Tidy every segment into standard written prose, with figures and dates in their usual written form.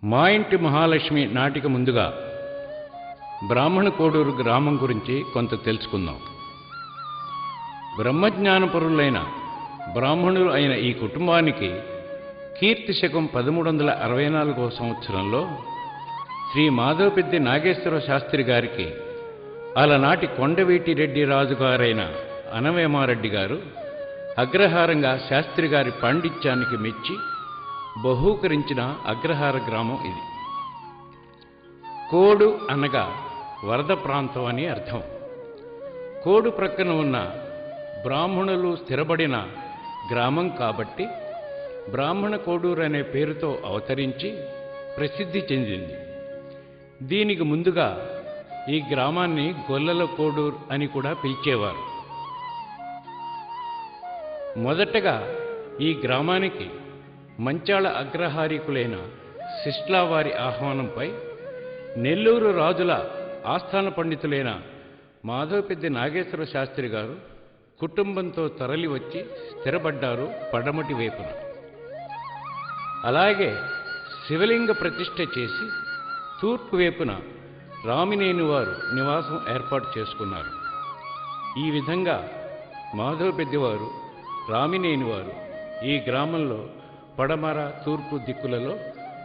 మా ఇంటి మహాలక్ష్మి నాటిక ముందుగా బ్రాహ్మణ కోడూరు గ్రామం గురించి కొంత తెలుసుకుందాం. బ్రహ్మజ్ఞానపరులైన బ్రాహ్మణులు అయిన ఈ కుటుంబానికి కీర్తి శకం 1364వ సంవత్సరంలో శ్రీ మాధవపెద్ది నాగేశ్వర శాస్త్రి గారికి అలనాటి కొండవీటి రెడ్డి రాజుగారైన అనవేమారెడ్డి గారు అగ్రహారంగా శాస్త్రి గారి పాండిత్యానికి మెచ్చి బహూకరించిన అగ్రహార గ్రామం ఇది. కోడు అనగా వరద ప్రాంతం అని అర్థం. కోడు ప్రక్కన ఉన్న బ్రాహ్మణులు స్థిరపడిన గ్రామం కాబట్టి బ్రాహ్మణ కోడూరు అనే పేరుతో అవతరించి ప్రసిద్ధి చెందింది. దీనికి ముందుగా ఈ గ్రామాన్ని గొల్లల కోడూరు అని కూడా పిలిచేవారు. మొదటగా ఈ గ్రామానికి మంచాళ అగ్రహారీకులైన శిష్లా వారి ఆహ్వానంపై నెల్లూరు రాజుల ఆస్థాన పండితులైన మాధవపెద్ది నాగేశ్వర శాస్త్రి గారు కుటుంబంతో తరలి వచ్చి స్థిరపడ్డారు పడమటి వైపున. అలాగే శివలింగ ప్రతిష్ఠ చేసి తూర్పు వైపున రామినేని వారు నివాసం ఏర్పాటు చేసుకున్నారు. ఈ విధంగా మాధవపెద్దివారు రామినేని వారు ఈ గ్రామంలో పడమర తూర్పు దిక్కులలో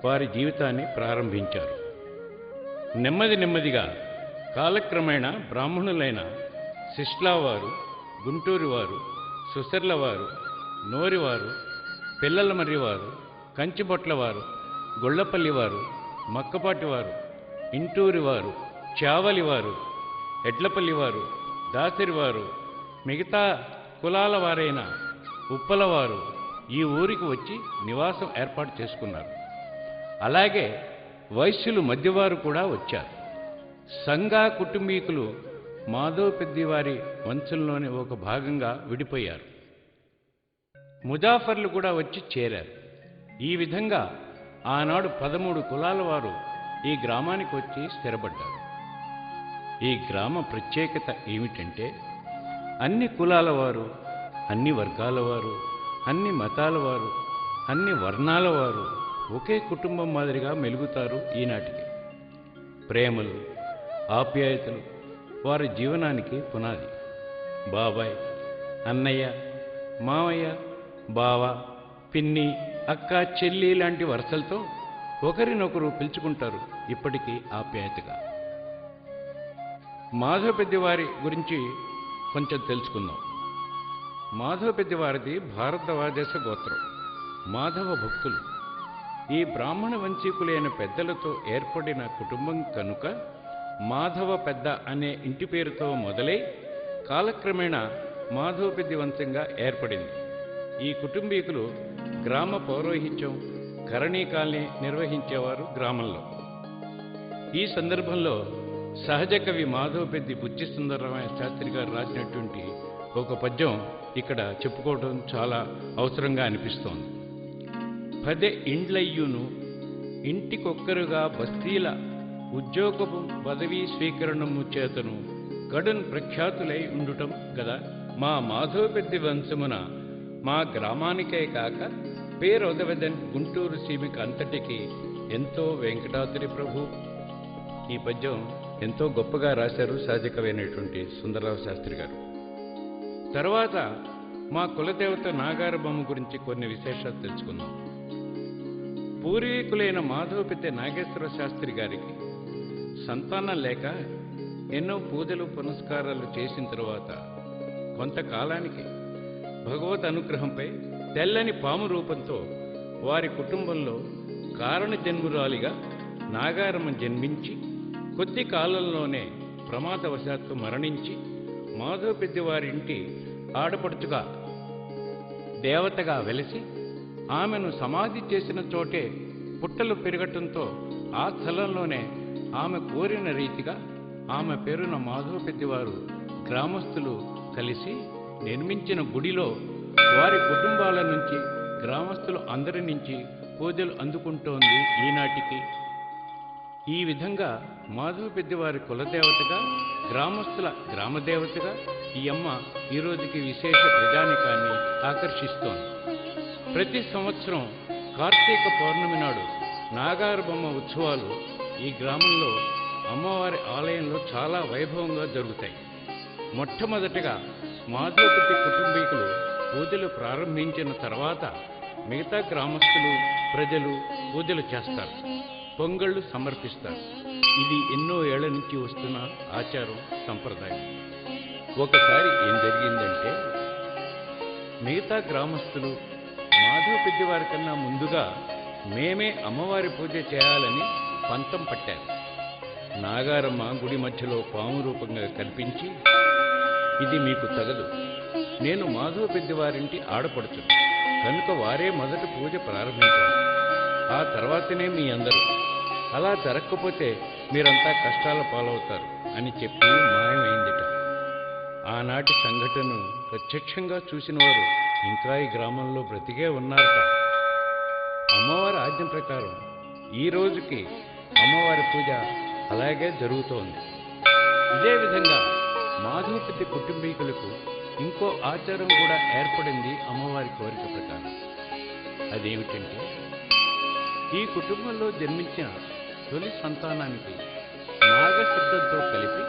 వారి జీవితాన్ని ప్రారంభించారు. నెమ్మదిగా కాలక్రమేణా బ్రాహ్మణులైన శిష్లావారు, గుంటూరువారు, సుసర్లవారు, నోరివారు, పిల్లలమర్రివారు, కంచిబొట్లవారు, గొళ్లపల్లివారు, మక్కపాటివారు, ఇంటూరివారు, చావలివారు, ఎడ్లపల్లివారు, దాసరివారు, మిగతా కులాల వారైన ఉప్పలవారు ఈ ఊరికి వచ్చి నివాసం ఏర్పాటు చేసుకున్నారు. అలాగే వైశ్యులు మధ్యవారు కూడా వచ్చారు. సంగా కుటుంబీకులు మాధవపెద్ది వారి వంశంలోని ఒక భాగంగా విడిపోయారు. ముజాఫర్లు కూడా వచ్చి చేరారు. ఈ విధంగా ఆనాడు 13 కులాల వారు ఈ గ్రామానికి వచ్చి స్థిరపడ్డారు. ఈ గ్రామ ప్రత్యేకత ఏమిటంటే అన్ని కులాల వారు, అన్ని వర్గాల వారు, అన్ని మతాల వారు, అన్ని వర్ణాల వారు ఒకే కుటుంబం మాదిరిగా మెలుగుతారు. ఈనాటికి ప్రేమలు, ఆప్యాయతలు వారి జీవనానికి పునాది. బాబాయ్, అన్నయ్య, మావయ్య, బావ, పిన్ని, అక్క, చెల్లి లాంటి వరుసలతో ఒకరినొకరు పిలుచుకుంటారు ఇప్పటికీ ఆప్యాయతగా. మాధవపెద్ది వారి గురించి కొంచెం తెలుసుకుందాం. మాధవపెద్ది వారిది భారతదేశ గోత్రం. మాధవ భక్తులు. ఈ బ్రాహ్మణ వంశీకులైన పెద్దలతో ఏర్పడిన కుటుంబం కనుక మాధవ పెద్ద అనే ఇంటి పేరుతో మొదలై కాలక్రమేణా మాధవపెద్ది వంశంగా ఏర్పడింది. ఈ కుటుంబీకులు గ్రామ పౌరోహిత్యం, కరణీకాల్ని నిర్వహించేవారు గ్రామంలో. ఈ సందర్భంలో సహజ కవి మాధవపెద్ది బుచ్చి సుందరరామయ్య శాస్త్రి గారు రాసినటువంటి ఒక పద్యం ఇక్కడ చెప్పుకోవడం చాలా అవసరంగా అనిపిస్తోంది. 10 ఇండ్లయ్యును ఇంటికొక్కరుగా బస్తీల ఉద్యోగపు పదవీ స్వీకరణము చేతను కడున్ ప్రఖ్యాతులై ఉండుటం గదా మా మాధవపెద్ది వంశమున మా గ్రామానికే కాక పేరొదవెదన్ గుంటూరు సీమిక అంతటికి ఎంతో వెంకటాద్రి ప్రభు. ఈ పద్యం ఎంతో గొప్పగా రాశారు సహజకవి అయినటువంటి సుందరరావు శాస్త్రి గారు. తర్వాత మా కులదేవత నాగారబొమ్మ గురించి కొన్ని విశేషాలు తెలుసుకుందాం. పూర్వీకులైన మాధవపెద్ది నాగేశ్వర శాస్త్రి గారికి సంతానం లేక ఎన్నో పూజలు పునస్కారాలు చేసిన తరువాత కొంతకాలానికి భగవత్ అనుగ్రహంపై తెల్లని పాము రూపంతో వారి కుటుంబంలో కారణ జన్మురాలిగా నాగారమ్మ జన్మించి కొద్ది కాలంలోనే ప్రమాదవశాత్తు మరణించి మాధవపెద్ది వారి ఇంటి ఆడపడుచుగా దేవతగా వెలిసి ఆమెను సమాధి చేసిన చోటే పుట్టలు పెరగటంతో ఆ స్థలంలోనే ఆమె కోరిన రీతిగా ఆమె పేరున మాధవపెద్ది వారు గ్రామస్తులు కలిసి నిర్మించిన గుడిలో వారి కుటుంబాల నుంచి గ్రామస్తులు అందరి నుంచి పూజలు అందుకుంటోంది ఈనాటికి. ఈ విధంగా మాధవపెద్ది వారి కులదేవతగా, గ్రామస్తుల గ్రామదేవతగా ఈ అమ్మ ఈ రోజుకి విశేష ప్రజానికాన్ని ఆకర్షిస్తోంది. ప్రతి సంవత్సరం కార్తీక పౌర్ణమి నాడు నాగారు బొమ్మ ఉత్సవాలు ఈ గ్రామంలో అమ్మవారి ఆలయంలో చాలా వైభవంగా జరుగుతాయి. మొట్టమొదటిగా మాధవపతి కుటుంబీకులు పూజలు ప్రారంభించిన తర్వాత మిగతా గ్రామస్తులు ప్రజలు పూజలు చేస్తారు, పొంగళ్ళు సమర్పిస్తారు. ఇది ఎన్నో ఏళ్ల నుంచి వస్తున్న ఆచారం, సంప్రదాయం. ఒకసారి ఏం జరిగిందంటే, మిగతా గ్రామస్తులు మాధవ పెద్దివారి కన్నా ముందుగా మేమే అమ్మవారి పూజ చేయాలని పంతం పట్టారు. నాగారమ్మ గుడి మధ్యలో పాము రూపంగా కల్పించి, ఇది మీకు తగదు, నేను మాధవ పెద్దివారింటి ఆడపడుచును కనుక వారే మొదట పూజ ప్రారంభించారు, ఆ తర్వాతనే మీ అందరూ, అలా జరగకపోతే మీరంతా కష్టాల పాలవుతారు అని చెప్పి మాయమైందిట. ఆనాటి సంఘటనను ప్రత్యక్షంగా చూసిన వారు ఇంకా ఈ గ్రామంలో బ్రతికే ఉన్నారట. అమ్మవారి ఆజ్ఞ ప్రకారం ఈ రోజుకి అమ్మవారి పూజ అలాగే జరుగుతోంది. ఇదే విధంగా మాధవపెద్ది కుటుంబీకులకు ఇంకో ఆచారం కూడా ఏర్పడింది అమ్మవారి కోరిక ప్రకారం. అదేమిటంటే, ఈ కుటుంబంలో జన్మించిన తొలి సంతానానికి నాగశబ్దంతో కలిపి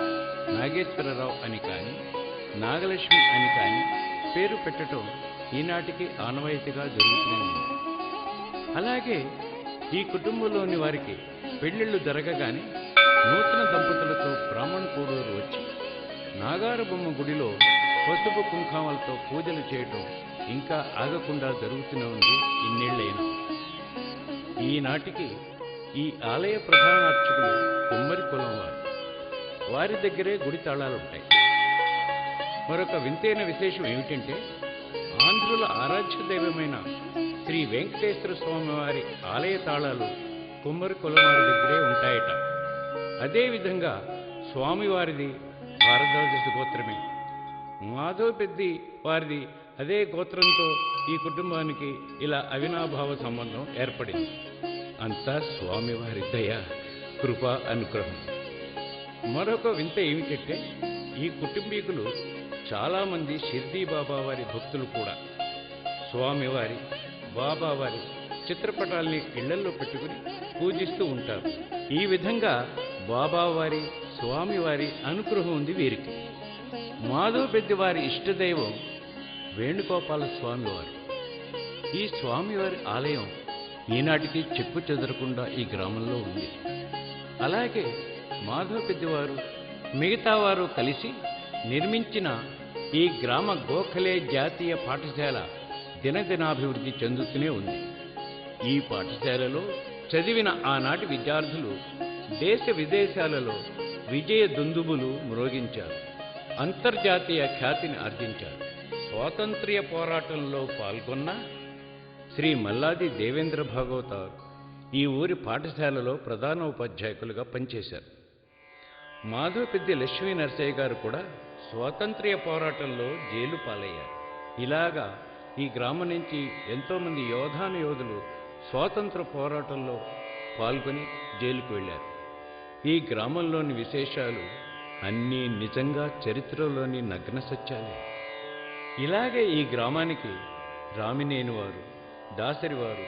నాగేశ్వరరావు అని కానీ నాగలక్ష్మి అని కానీ పేరు పెట్టడం ఈనాటికి ఆనవాయితీగా జరుగుతూనే ఉంది. అలాగే ఈ కుటుంబంలోని వారికి పెళ్లిళ్లు జరగగానే నూతన దంపతులతో బ్రాహ్మణ కోడూరు వచ్చి నాగార బొమ్మ గుడిలో పసుపు కుంకుమలతో పూజలు చేయడం ఇంకా ఆగకుండా జరుగుతూనే ఉంది ఇన్నేళ్లైనా. ఈనాటికి ఈ ఆలయ ప్రధాన అర్చకులు కుమ్మరి కులం వారు, వారి దగ్గరే గుడి తాళాలుంటాయి. మరొక వింతైన విశేషం ఏమిటంటే, ఆంధ్రుల ఆరాధ్య దైవమైన శ్రీ వెంకటేశ్వర స్వామి వారి ఆలయ తాళాలు కుమ్మరి కులం వారి దగ్గరే ఉంటాయట. అదేవిధంగా స్వామివారిది భారద్వాజ గోత్రమే. మాధవ పెద్ది వారిది అదే గోత్రంతో ఈ కుటుంబానికి ఇలా అవినాభావ సంబంధం ఏర్పడింది. అంతా స్వామివారి దయ, కృప, అనుగ్రహం. మరొక వింత ఏమిటంటే, ఈ కుటుంబీకులు చాలామంది షిర్డీ బాబా వారి భక్తులు కూడా. స్వామివారి, బాబావారి చిత్రపటాల్ని ఇళ్లల్లో పెట్టుకుని పూజిస్తూ ఉంటారు. ఈ విధంగా బాబావారి, స్వామివారి అనుగ్రహం ఉంది వీరికి. మాధవ పెద్దివారి ఇష్టదైవం వేణుగోపాల స్వామివారు. ఈ స్వామివారి ఆలయం ఈనాటికి చెక్కు చెదరకుండా ఈ గ్రామంలో ఉంది. అలాగే మాధవ పెద్దివారు మిగతా వారు కలిసి నిర్మించిన ఈ గ్రామ గోఖలే జాతీయ పాఠశాల దినదినాభివృద్ధి చెందుతూనే ఉంది. ఈ పాఠశాలలో చదివిన ఆనాటి విద్యార్థులు దేశ విదేశాలలో విజయ దుందుబులు మ్రోగించారు, అంతర్జాతీయ ఖ్యాతిని ఆర్జించారు. స్వాతంత్ర్య పోరాటంలో పాల్గొన్న శ్రీ మల్లాది దేవేంద్ర భాగవతార్ ఈ ఊరి పాఠశాలలో ప్రధాన ఉపాధ్యాయులుగా పనిచేశారు. మాధవపెద్ది లక్ష్మీ నరసయ్య గారు కూడా స్వాతంత్ర్య పోరాటంలో జైలు పాలయ్యారు. ఇలాగా ఈ గ్రామం నుంచి ఎంతోమంది యోధులు స్వాతంత్ర పోరాటంలో పాల్గొని జైలుకు వెళ్ళారు. ఈ గ్రామంలోని విశేషాలు అన్నీ నిజంగా చరిత్రలోని నగ్న సత్యాలే. ఇలాగే ఈ గ్రామానికి రామినేని వారు, దాసరి వారు